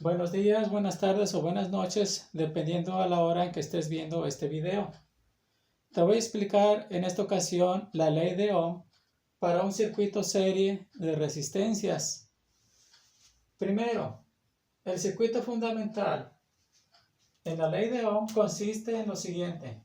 Buenos días, buenas tardes o buenas noches, dependiendo a la hora en que estés viendo este video. Te voy a explicar en esta ocasión la ley de Ohm para un circuito serie de resistencias. Primero, el circuito fundamental en la ley de Ohm consiste en lo siguiente.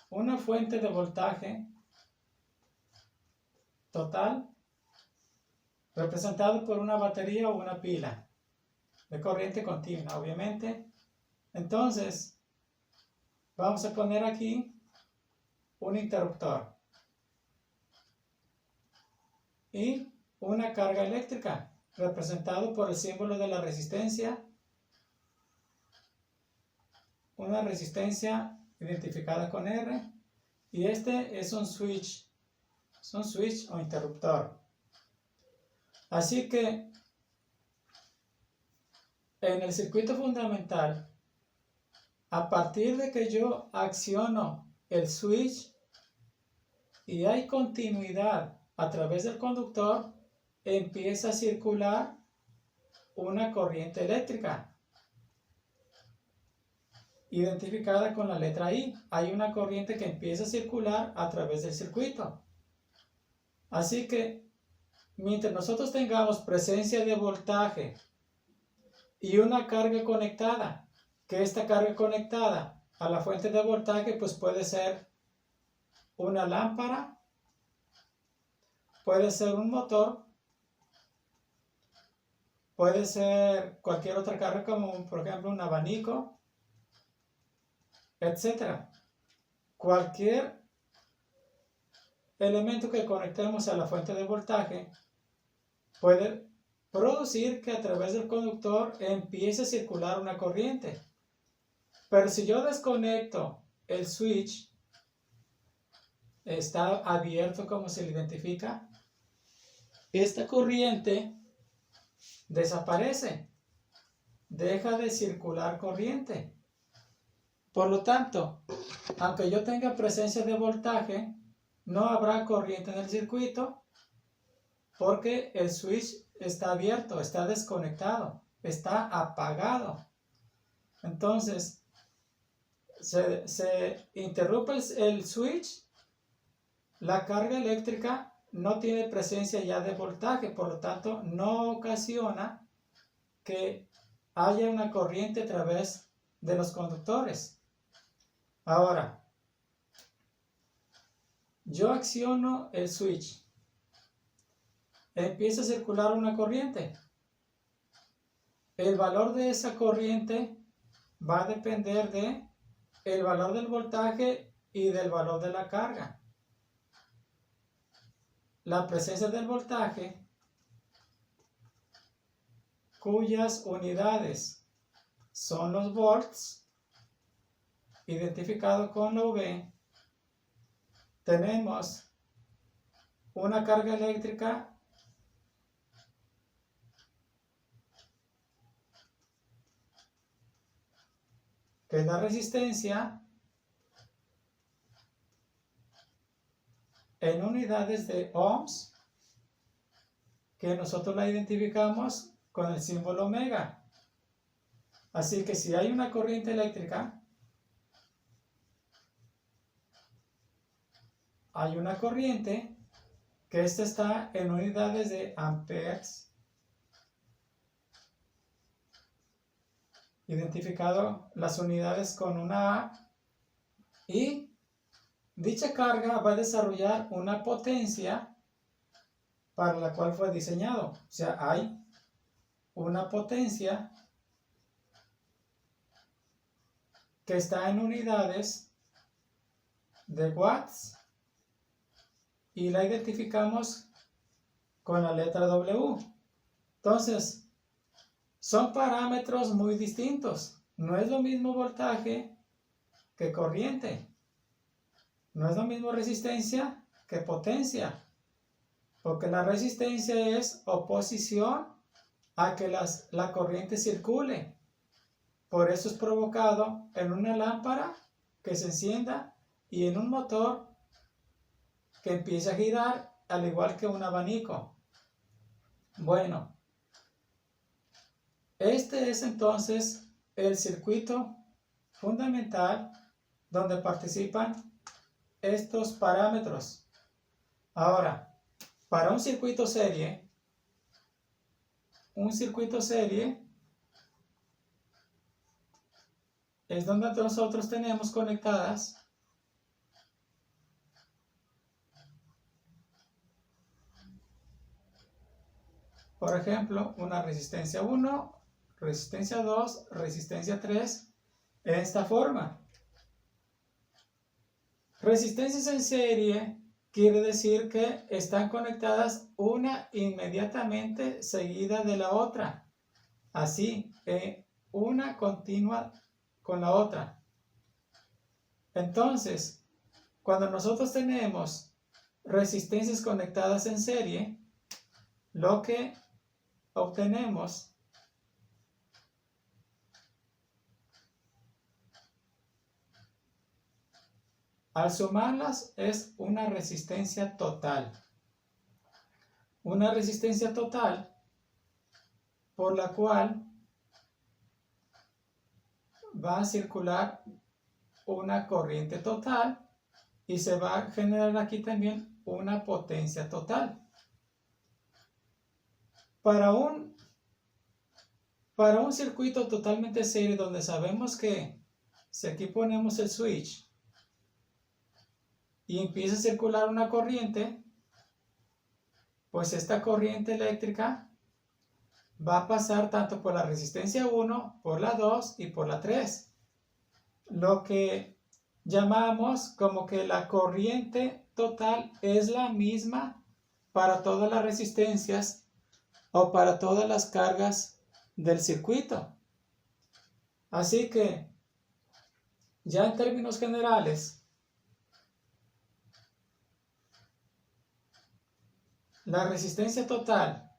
Una fuente de voltaje total representado por una batería o una pila de corriente continua, obviamente. Entonces, vamos a poner aquí un interruptor y una carga eléctrica, representado por el símbolo de la resistencia, una resistencia identificada con R, y este es un switch o interruptor. Así que en el circuito fundamental, a partir de que yo acciono el switch y hay continuidad a través del conductor, empieza a circular una corriente eléctrica identificada con la letra I. Hay una corriente que empieza a circular a través del circuito. Así que mientras nosotros tengamos presencia de voltaje y una carga conectada, que esta carga conectada a la fuente de voltaje pues puede ser una lámpara, puede ser un motor, puede ser cualquier otra carga como por ejemplo un abanico, etc. Cualquier elemento que conectemos a la fuente de voltaje puede producir que a través del conductor empiece a circular una corriente. Pero si yo desconecto el switch, está abierto como se le identifica, esta corriente desaparece, deja de circular corriente. Por lo tanto, aunque yo tenga presencia de voltaje, no habrá corriente en el circuito porque el switch está abierto, está desconectado, está apagado. Entonces, se interrumpe el switch, la carga eléctrica no tiene presencia ya de voltaje, por lo tanto no ocasiona que haya una corriente a través de los conductores. Ahora, yo acciono el switch, empieza a circular una corriente. El valor de esa corriente va a depender de el valor del voltaje y del valor de la carga. La presencia del voltaje, cuyas unidades son los volts, identificado con la V, tenemos una carga eléctrica que es la resistencia en unidades de ohms, que nosotros la identificamos con el símbolo omega. Así que si hay una corriente eléctrica, hay una corriente que esta está en unidades de amperes, identificado las unidades con una A, y dicha carga va a desarrollar una potencia para la cual fue diseñado. O sea, hay una potencia que está en unidades de watts y la identificamos con la letra W. Entonces, son parámetros muy distintos. No es lo mismo voltaje que corriente. No es lo mismo resistencia que potencia. Porque la resistencia es oposición a que la corriente circule. Por eso es provocado en una lámpara que se encienda y en un motor que empiece a girar, al igual que un abanico. Bueno, Este es entonces el circuito fundamental donde participan estos parámetros. Ahora, para un circuito serie es donde nosotros tenemos conectadas por ejemplo una resistencia 1, resistencia 2, resistencia 3 en esta forma. Resistencias en serie quiere decir que están conectadas una inmediatamente seguida de la otra, así, una continua con la otra. Entonces, cuando nosotros tenemos resistencias conectadas en serie, lo que obtenemos al sumarlas es una resistencia total. Una resistencia total por la cual va a circular una corriente total y se va a generar aquí también una potencia total. Para un circuito totalmente serie donde sabemos que si aquí ponemos el switch y empieza a circular una corriente, pues esta corriente eléctrica va a pasar tanto por la resistencia 1, por la 2 y por la 3. Lo que llamamos como que la corriente total es la misma para todas las resistencias o para todas las cargas del circuito. Así que, ya en términos generales, la resistencia total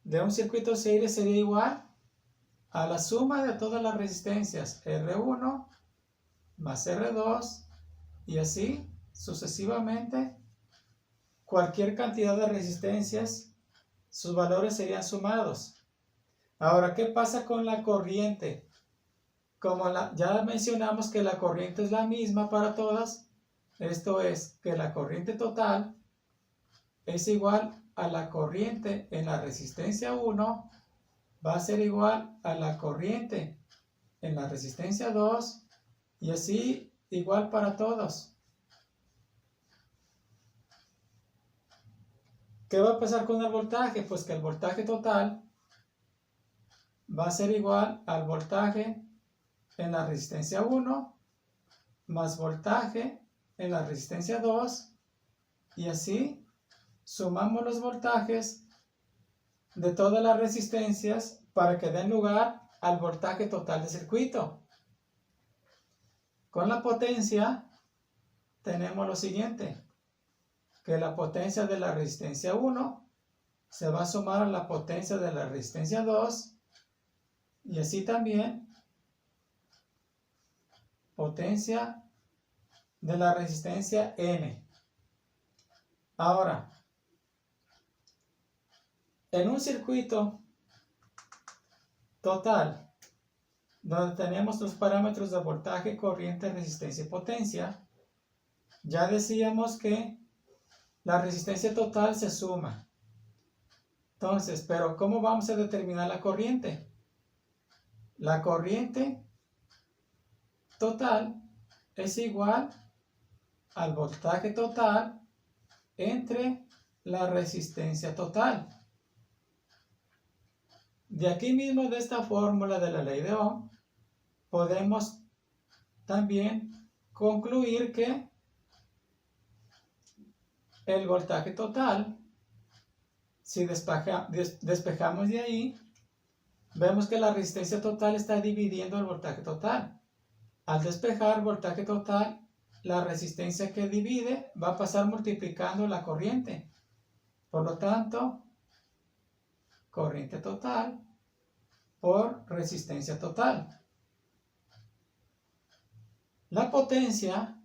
de un circuito serie sería igual a la suma de todas las resistencias R1 más R2 y así sucesivamente. Cualquier cantidad de resistencias, sus valores serían sumados. Ahora, ¿qué pasa con la corriente? Como ya mencionamos que la corriente es la misma para todas, esto es que la corriente total es igual a la corriente en la resistencia 1, va a ser igual a la corriente en la resistencia 2 y así igual para todos. ¿Qué va a pasar con el voltaje? Pues que el voltaje total va a ser igual al voltaje en la resistencia 1 más voltaje en la resistencia 2 y así sumamos los voltajes de todas las resistencias para que den lugar al voltaje total del circuito. Con la potencia tenemos lo siguiente, que la potencia de la resistencia 1 se va a sumar a la potencia de la resistencia 2 y así también potencia de la resistencia N. Ahora, en un circuito total, donde tenemos los parámetros de voltaje, corriente, resistencia y potencia, ya decíamos que la resistencia total se suma. Entonces, ¿pero cómo vamos a determinar la corriente? La corriente total es igual al voltaje total entre la resistencia total. De aquí mismo, de esta fórmula de la ley de Ohm, podemos también concluir que el voltaje total, si despejamos de ahí, vemos que la resistencia total está dividiendo el voltaje total. Al despejar voltaje total, la resistencia que divide va a pasar multiplicando la corriente. Por lo tanto, corriente total por resistencia total. La potencia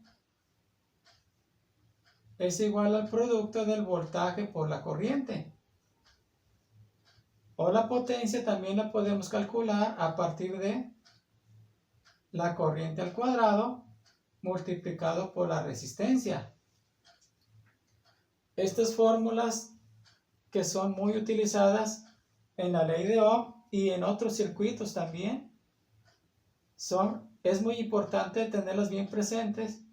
es igual al producto del voltaje por la corriente. O la potencia también la podemos calcular a partir de la corriente al cuadrado multiplicado por la resistencia. Estas fórmulas que son muy utilizadas en la ley de Ohm y en otros circuitos también, es muy importante tenerlas bien presentes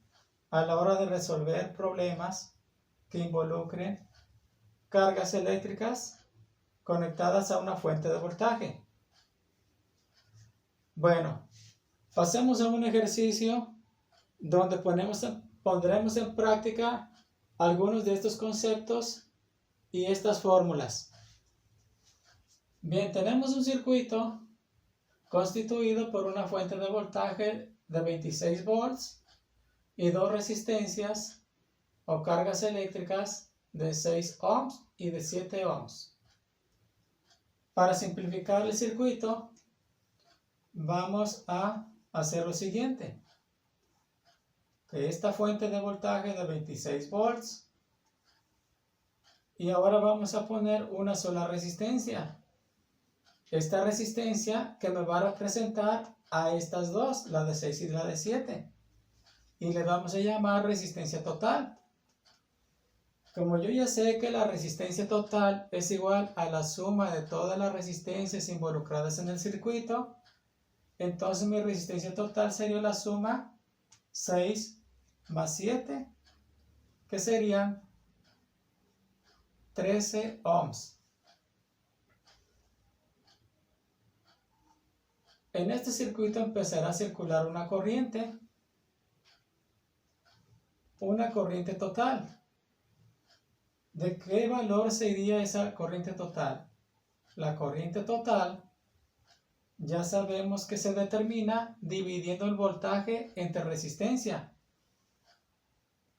a la hora de resolver problemas que involucren cargas eléctricas conectadas a una fuente de voltaje. Bueno, pasemos a un ejercicio donde pondremos en práctica algunos de estos conceptos y estas fórmulas. Bien, tenemos un circuito constituido por una fuente de voltaje de 26 volts y dos resistencias o cargas eléctricas de 6 ohms y de 7 ohms. Para simplificar el circuito, vamos a hacer lo siguiente. Que esta fuente de voltaje de 26 volts y ahora vamos a poner una sola resistencia. Esta resistencia que me va a representar a estas dos, la de 6 y la de 7. Y le vamos a llamar resistencia total. Como yo ya sé que la resistencia total es igual a la suma de todas las resistencias involucradas en el circuito, entonces mi resistencia total sería la suma 6 más 7, que serían 13 ohms. En este circuito empezará a circular una corriente total. ¿De qué valor sería esa corriente total? La corriente total ya sabemos que se determina dividiendo el voltaje entre resistencia.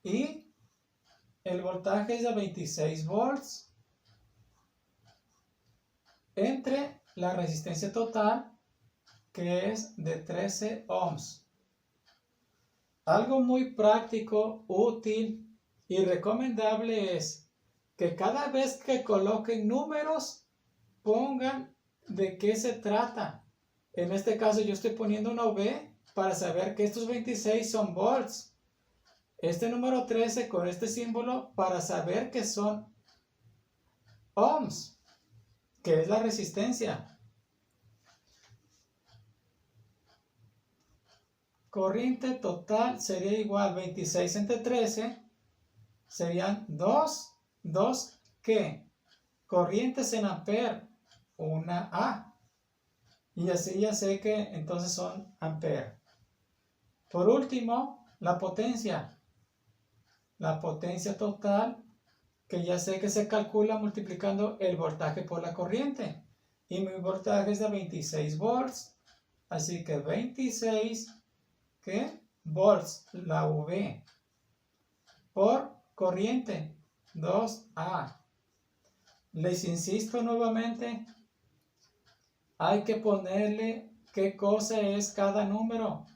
Y el voltaje es de 26 volts entre la resistencia total, que es de 13 ohms. Algo muy práctico, útil y recomendable es que cada vez que coloquen números, pongan de qué se trata. En este caso yo estoy poniendo una V para saber que estos 26 son volts. Este número 13 con este símbolo para saber que son ohms, que es la resistencia. Corriente total sería igual 26 entre 13, serían 2, ¿qué? Corrientes en amper, una A. Y así ya sé que entonces son amper. Por último, la potencia. La potencia total, que ya sé que se calcula multiplicando el voltaje por la corriente. Y mi voltaje es de 26 volts. Así que 26, ¿qué? Volts, la V. Por corriente, 2A. Les insisto nuevamente, hay que ponerle qué cosa es cada número.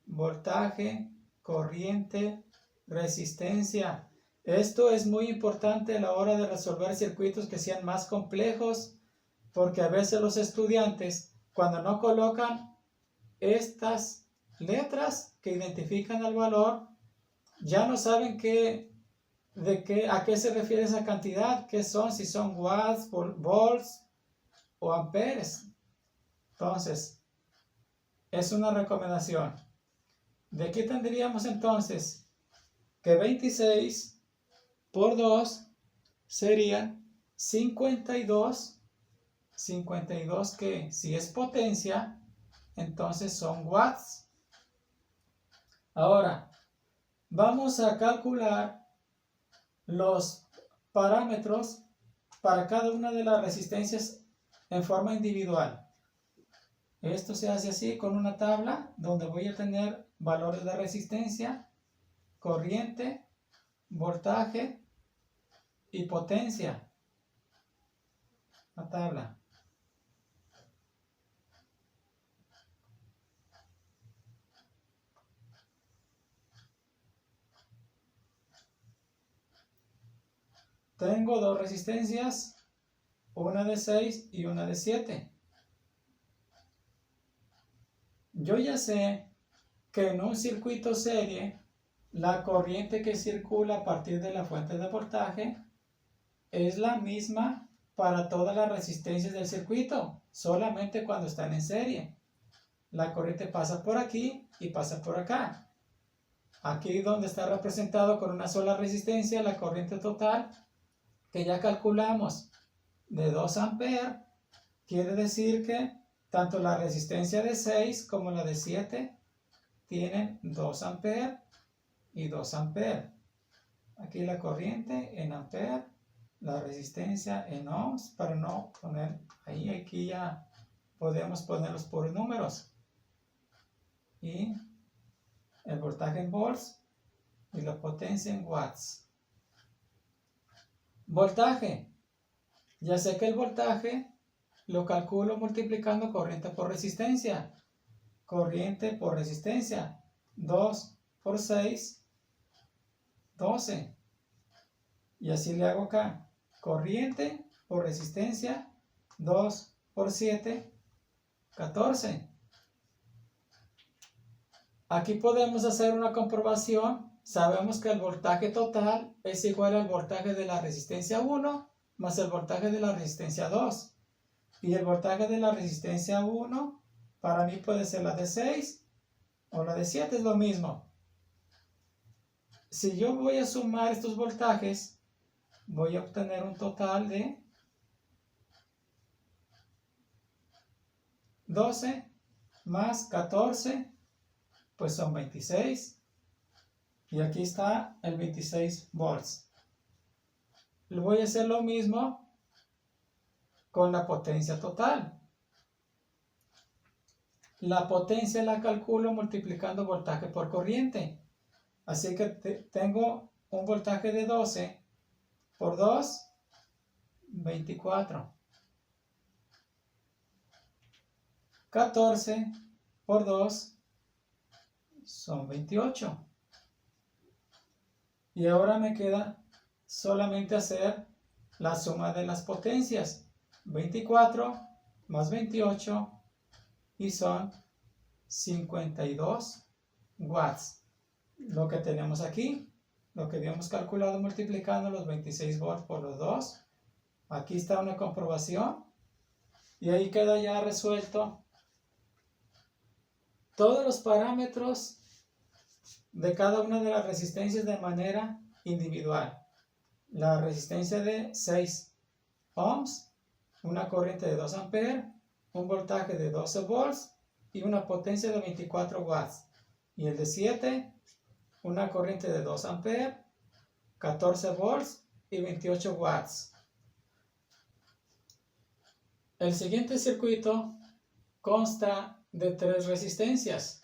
Voltaje, corriente, resistencia. Esto es muy importante a la hora de resolver circuitos que sean más complejos, porque a veces los estudiantes, cuando no colocan estas letras que identifican el valor, ya no saben a qué se refiere esa cantidad, qué son, si son watts, volts o amperes. Entonces, es una recomendación. De aquí tendríamos entonces que 26 por 2 serían 52. 52 que si es potencia, entonces son watts. Ahora, vamos a calcular los parámetros para cada una de las resistencias en forma individual. Esto se hace así con una tabla donde voy a tener valores de resistencia, corriente, voltaje y potencia. La tabla. Tengo dos resistencias, una de 6 y una de 7. Yo ya sé que en un circuito serie, la corriente que circula a partir de la fuente de voltaje es la misma para todas las resistencias del circuito, solamente cuando están en serie. La corriente pasa por aquí y pasa por acá. Aquí donde está representado con una sola resistencia, la corriente total, que ya calculamos, de 2 amperes, quiere decir que tanto la resistencia de 6 como la de 7 tienen 2 amperes y 2 amperes. Aquí la corriente en amperes, la resistencia en ohms, para no poner ahí, aquí ya podemos poner los puros números. Y el voltaje en volts y la potencia en watts. Voltaje. Ya sé que el voltaje lo calculo multiplicando corriente por resistencia. Corriente por resistencia. 2 por 6, 12. Y así le hago acá. Corriente por resistencia. 2 por 7, 14. Aquí podemos hacer una comprobación. Sabemos que el voltaje total es igual al voltaje de la resistencia 1 más el voltaje de la resistencia 2. Y el voltaje de la resistencia 1 para mí puede ser la de 6 o la de 7, es lo mismo. Si yo voy a sumar estos voltajes, voy a obtener un total de 12 más 14, pues son 26. Y aquí está el 26 volts. Voy a hacer lo mismo con la potencia total. La potencia la calculo multiplicando voltaje por corriente. Así que tengo un voltaje de 12 por 2, 24. 14 por 2 son 28. Y ahora me queda solamente hacer la suma de las potencias. 24 más 28 y son 52 watts. Lo que tenemos aquí, lo que habíamos calculado multiplicando los 26 volts por los 2. Aquí está una comprobación y ahí queda ya resuelto todos los parámetros de cada una de las resistencias de manera individual. La resistencia de 6 ohms, una corriente de 2 amperes, un voltaje de 12 volts y una potencia de 24 watts. Y el de 7, una corriente de 2 amperes, 14 volts y 28 watts. El siguiente circuito consta de 3 resistencias.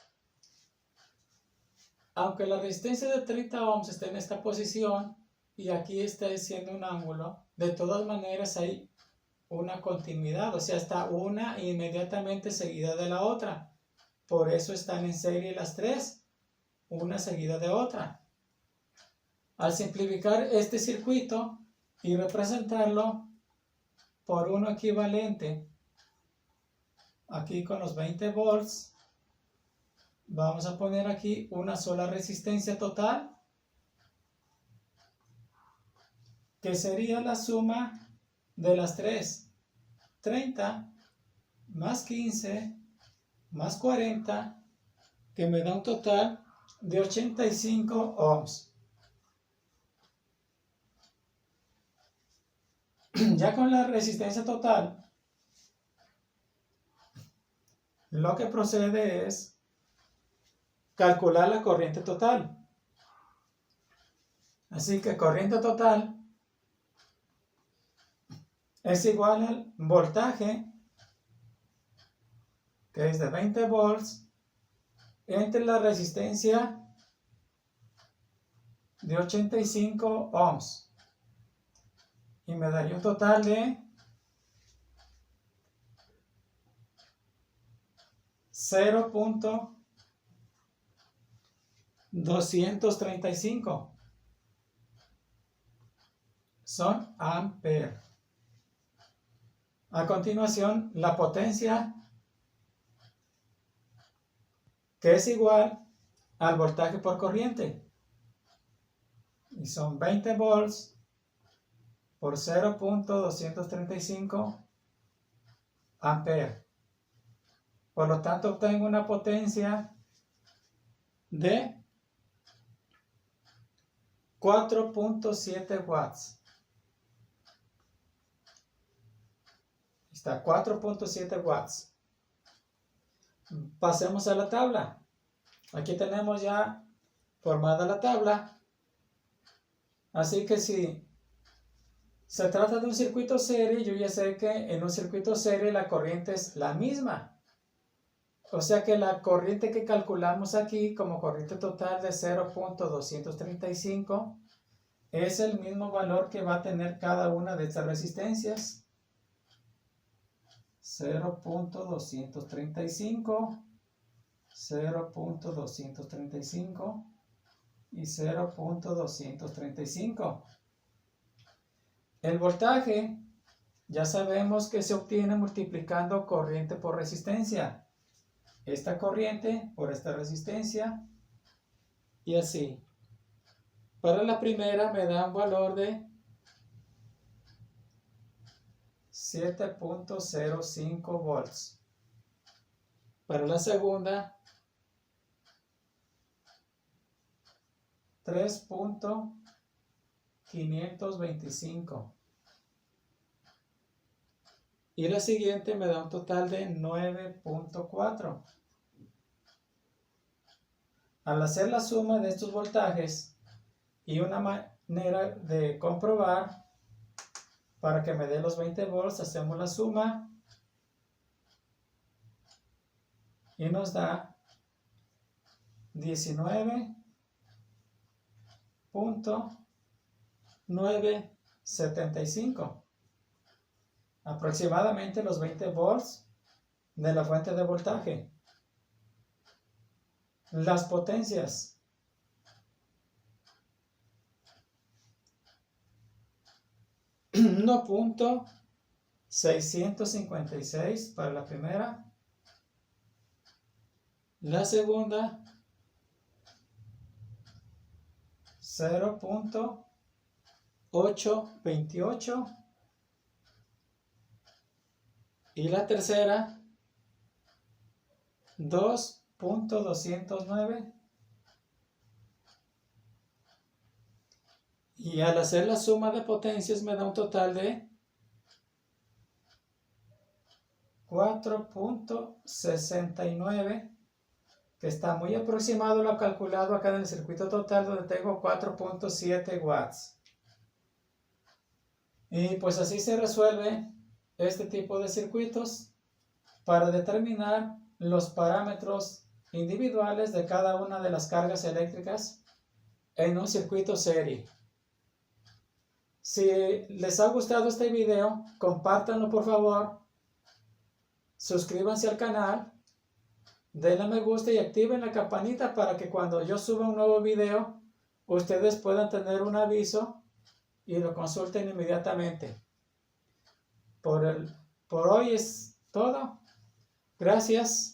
Aunque la resistencia de 30 ohms esté en esta posición y aquí está haciendo un ángulo, de todas maneras hay una continuidad, o sea, está una inmediatamente seguida de la otra. Por eso están en serie las 3, una seguida de otra. Al simplificar este circuito y representarlo por uno equivalente, aquí con los 20 volts, vamos a poner aquí una sola resistencia total, que sería la suma de las 3. 30 más 15 más 40, que me da un total de 85 ohms. Ya con la resistencia total, lo que procede es calcular la corriente total. Así que corriente total es igual al voltaje, que es de 20 volts, entre la resistencia de 85 ohms. Y me daría un total de 0.235. Son amperes. A continuación, la potencia, que es igual al voltaje por corriente. Y son 20 volts por 0.235 amperes. Por lo tanto, obtengo una potencia de 4.7 watts. Está 4.7 watts. Pasemos a la tabla. Aquí tenemos ya formada la tabla. Así que si se trata de un circuito serie, yo ya sé que en un circuito serie la corriente es la misma. O sea que la corriente que calculamos aquí como corriente total de 0.235 es el mismo valor que va a tener cada una de estas resistencias. 0.235, 0.235 y 0.235. El voltaje ya sabemos que se obtiene multiplicando corriente por resistencia. Esta corriente por esta resistencia y así. Para la primera me da un valor de 7.05 volts. Para la segunda, 3.525. Y la siguiente me da un total de 9.4. Al hacer la suma de estos voltajes y una manera de comprobar para que me dé los 20 volts, hacemos la suma y nos da 19.975. Aproximadamente los 20 volts de la fuente de voltaje. Las potencias. .656 para la primera. La segunda, 0.828. Y la tercera, 2.209. Y al hacer la suma de potencias me da un total de 4.69, que está muy aproximado a lo calculado acá en el circuito total, donde tengo 4.7 watts. Y pues así se resuelve este tipo de circuitos para determinar los parámetros individuales de cada una de las cargas eléctricas en un circuito serie. Si les ha gustado este video, compártanlo por favor, suscríbanse al canal, denle me gusta y activen la campanita para que cuando yo suba un nuevo video, ustedes puedan tener un aviso y lo consulten inmediatamente. Por hoy es todo. Gracias.